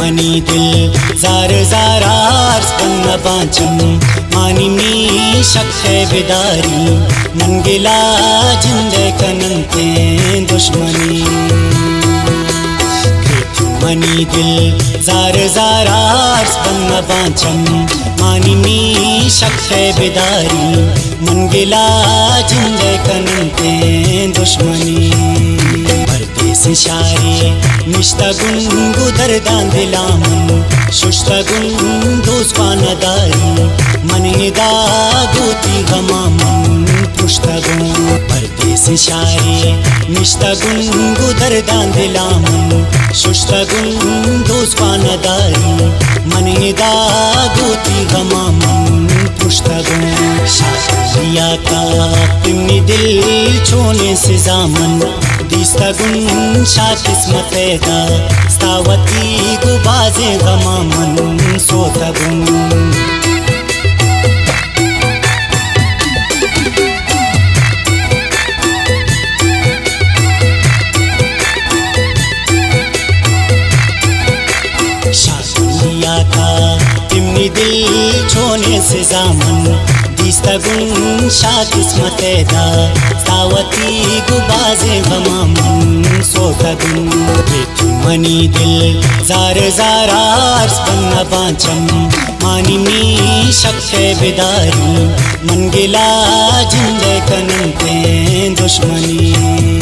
Money दिल jar जारार्स पन्ना बांचम मानी मी शक्के बिदारी मन गिला जिंदे कनंते दुश्मनी मनी दिल जार जारार्स पन्ना बांचम मानी मी शक्के बिदारी मन गिला जिंदे कनंते दुश्मनी परदेसी शारे निश्तगुन गुदरदान दिलामन शुश्तगुन दोस्वानदारी मनेदा गोती गमामन पुश्तगुन परदेसी शारे निश्तगुन गुदरदान दिलामन शुश्तगुन दोस्वानदारी मनेदा गोती गमामन पुश्तगुन शादिया का तिम्नी दिल छोने से जामन दिस्तगुन शा किस्मत दा स्तावती गुबाजे गमामन सोतगुन शादिया का तिम्नी दिल छोने से जामन दिस्तगुन शा किस्मत दा स्तावती गुबाजे गमामन सोतगुन मनी दिल जार जारार्स पन्ना बांचम मानी मी शक्के बिदारी मन गिला जिंदे कनंते दुश्मनी।